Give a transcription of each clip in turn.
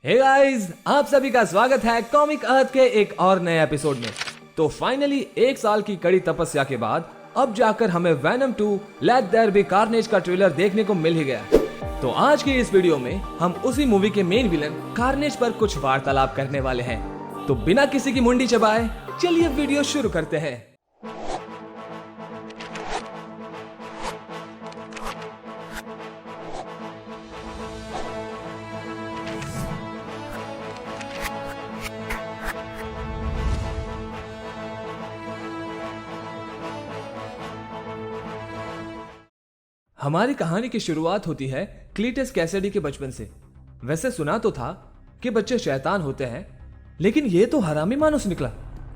Hey guys, आप सभी का स्वागत है कॉमिक अर्थ के एक और नए एपिसोड में। तो फाइनली 1 साल की कड़ी तपस्या के बाद अब जाकर हमें Venom 2 let there be Carnage का ट्रेलर देखने को मिल ही गया। तो आज की इस वीडियो में हम उसी मूवी के मेन विलन कार्नेज पर कुछ वार्तालाप करने वाले हैं। तो बिना किसी की मुंडी चबाए चलिए वीडियो शुरू करते हैं। हमारी कहानी की शुरुआत होती है क्लीटस कैसिडी के बचपन से। वैसे सुना तो था कि बच्चे शैतान होते हैं, लेकिन ये तो हरामी मानुस निकला,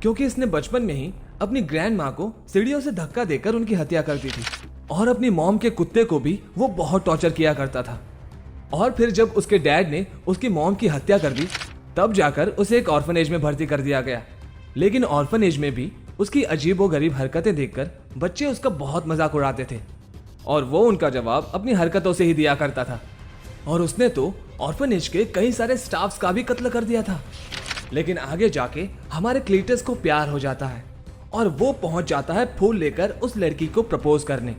क्योंकि इसने बचपन में ही अपनी ग्रैंड माँ को सीढ़ियों से धक्का देकर उनकी हत्या कर दी थी और अपनी मॉम के कुत्ते को भी वो बहुत टॉर्चर किया करता था। और फिर जब उसके डैड ने उसकी मॉम की हत्या कर दी तब जाकर उसे एक ऑर्फनेज में भर्ती कर दिया गया। लेकिन ऑर्फनेज में भी उसकी अजीबोगरीब हरकतें देखकर बच्चे उसका बहुत मजाक उड़ाते थे और वो उनका जवाब अपनी हरकतों से ही दिया करता था। और उसने तो ऑर्फनेज के कई सारे स्टाफ्स का भी कत्ल कर दिया था। लेकिन आगे जाके हमारे क्लीटस को प्यार हो जाता है और वो पहुंच जाता है फूल लेकर उस लड़की को प्रपोज करने।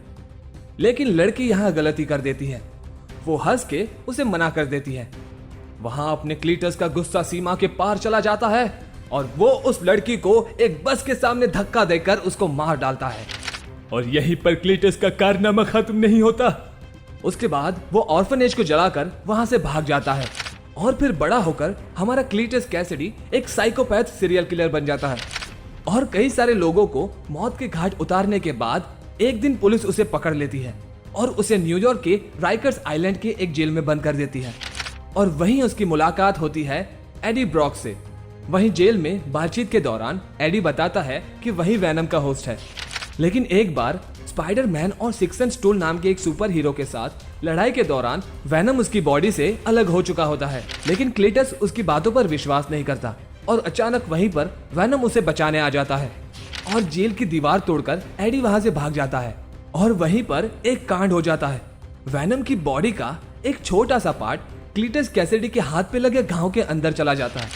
लेकिन लड़की यहाँ गलती कर देती है, वो हंस के उसे मना कर देती है। वहां अपने क्लीटस का गुस्सा सीमा के पार चला जाता है और वो उस लड़की को एक बस के सामने धक्का देकर उसको मार डालता है। और यहीं पर क्लीटस का कारनामा खत्म नहीं होता। उसके बाद वो ऑर्फनेज को जलाकर वहां से भाग जाता है और फिर बड़ा होकर हमारा क्लीटस कैसिडी एक साइकोपैथ सीरियल किलर बन जाता है और कई सारे लोगों को मौत के घाट उतारने के बाद एक दिन पुलिस उसे पकड़ लेती है और उसे न्यूयॉर्क के राइकर्स आइलैंड के एक जेल में बंद कर देती है। और वहीं उसकी मुलाकात होती है एडी ब्रॉक से। वहीं जेल में बातचीत के दौरान एडी बताता है कि वही वेनम का होस्ट है। लेकिन एक बार स्पाइडरमैन और सिक्स सेंस टूल नाम के एक सुपर हीरो के साथ लड़ाई के दौरान वेनम उसकी बॉडी से अलग हो चुका होता है। लेकिन क्लीटस उसकी बातों पर विश्वास नहीं करता और अचानक वहीं पर वेनम उसे बचाने आ जाता है और जेल की दीवार तोड़कर एडी वहां से भाग जाता है। और वहीं पर एक कांड हो जाता है। वेनम की बॉडी का एक छोटा सा पार्ट क्लीटस कैसिडी के हाथ पे लगे घाव के अंदर चला जाता है।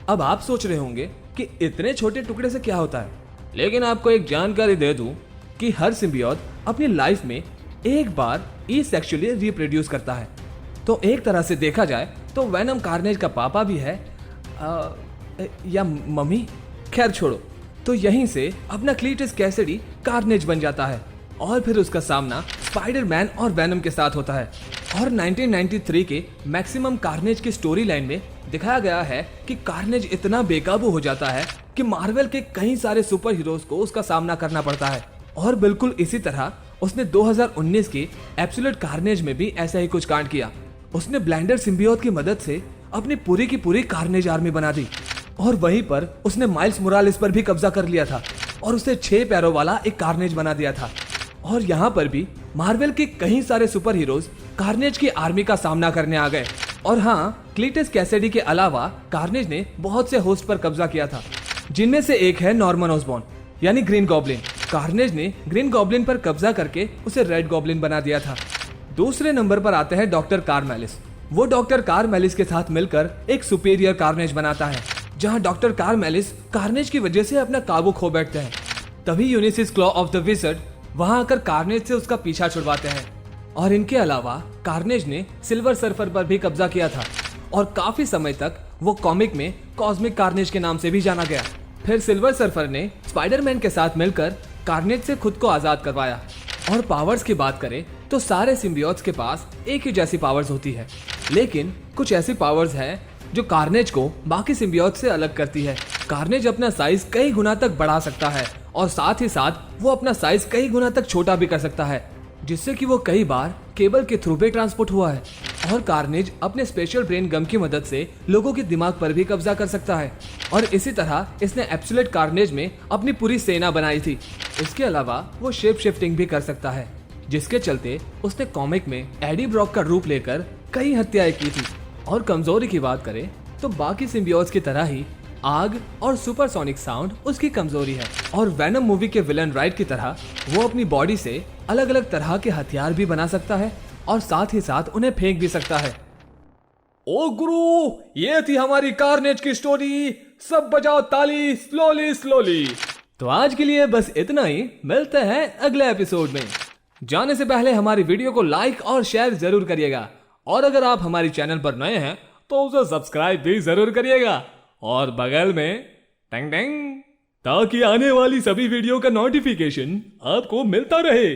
अब आप सोच रहे होंगे कि इतने छोटे टुकड़े से क्या होता है, लेकिन आपको एक जानकारी दे दूं कि हर सिम्बियोट अपनी लाइफ में एक बार सेक्सुअली रिप्रोड्यूस करता है। तो एक तरह से देखा जाए तो वेनम कार्नेज का पापा भी है या मम्मी, खैर छोड़ो। तो यहीं से अपना क्लीटस कैसिडी कार्नेज बन जाता है और फिर उसका सामना स्पाइडरमैन और वेनम के साथ होता है। और 1993 के मैक्सिमम कार्नेज की स्टोरी लाइन में दिखाया गया है कि कार्नेज इतना बेकाबू हो जाता है कि मार्वल के कई सारे सुपर हीरोज को उसका सामना करना पड़ता है। और बिल्कुल इसी तरह उसने 2019 के एब्सोल्यूट कार्नेज में भी ऐसा ही कुछ कांड किया। उसने ब्लेंडर सिम्बियोट की मदद से अपनी पूरी की पूरी कार्नेज आर्मी बना दी और वहीं पर उसने माइल्स मोरालेस पर भी कब्जा कर लिया था और उसे 6 पैरों वाला एक कार्नेज बना दिया था। और यहाँ पर भी मार्वल के कई सारे सुपर हीरोज कार्नेज की आर्मी का सामना करने आ गए। और हाँ, क्लीटस कैसिडी के अलावा कार्नेज ने बहुत से होस्ट पर कब्जा किया था, जिनमें से एक है नॉर्मन ऑसबॉर्न यानी ग्रीन गॉब्लिन। कार्नेज ने ग्रीन गॉब्लिन पर कब्जा करके उसे रेड गॉब्लिन बना दिया था। दूसरे नंबर पर आते हैं डॉक्टर कार्मेलिस। वो डॉक्टर कार्मेलिस के साथ मिलकर एक सुपीरियर कार्नेज बनाता है, जहां डॉक्टर कार्मेलिस कार्नेज की वजह से अपना काबू खो बैठते हैं। तभी यूनिसिस क्लॉ ऑफ द विज़र्ड वहां आकर कार्नेज से उसका पीछा छुड़वाते हैं। और इनके अलावा कार्नेज ने सिल्वर सर्फर पर भी कब्जा किया था और काफी समय तक वो कॉमिक में कॉस्मिक कार्नेज के नाम से भी जाना गया। फिर सिल्वर सर्फर ने स्पाइडरमैन के साथ मिलकर कार्नेज से खुद को आजाद करवाया। और पावर्स की बात करें तो सारे सिम्बियोट्स के पास एक ही जैसी पावर्स होती है, लेकिन कुछ ऐसी पावर्स हैं जो कार्नेज को बाकी सिम्बियोट्स से अलग करती है। कार्नेज अपना साइज कई गुना तक बढ़ा सकता है और साथ ही साथ वो अपना साइज कई गुना तक छोटा भी कर सकता है, जिससे कि वो कई बार केबल के थ्रू भी ट्रांसपोर्ट हुआ है। और कार्नेज अपने स्पेशल ब्रेन गम की मदद से लोगों के दिमाग पर भी कब्जा कर सकता है। और इसी तरह इसने एब्सोल्यूट कार्नेज में अपनी पूरी सेना बनाई थी। इसके अलावा वो शेप शिफ्टिंग भी कर सकता है, जिसके चलते उसने कॉमिक में एडी ब्रॉक का रूप लेकर कई हत्याएं की थी। और कमजोरी की बात करें तो बाकी सिम्बियोट्स की तरह ही आग और सुपरसोनिक साउंड उसकी कमजोरी है। और वेनम मूवी के विलन राइट की तरह वो अपनी बॉडी से अलग अलग तरह के हथियार भी बना सकता है और साथ ही साथ उन्हें फेंक भी सकता है। ओ गुरु, ये थी हमारी कारनेज की स्टोरी। सब बजाओ ताली, स्लोली स्लोली। तो आज के लिए बस इतना ही, मिलते हैं अगले एपिसोड में। जाने से पहले हमारी वीडियो को लाइक और शेयर जरूर करिएगा, और अगर आप हमारी चैनल पर नए हैं तो उसे सब्सक्राइब भी जरूर करिएगा, और बगल में टंग टंग, ताकि आने वाली सभी वीडियो का नोटिफिकेशन आपको मिलता रहे।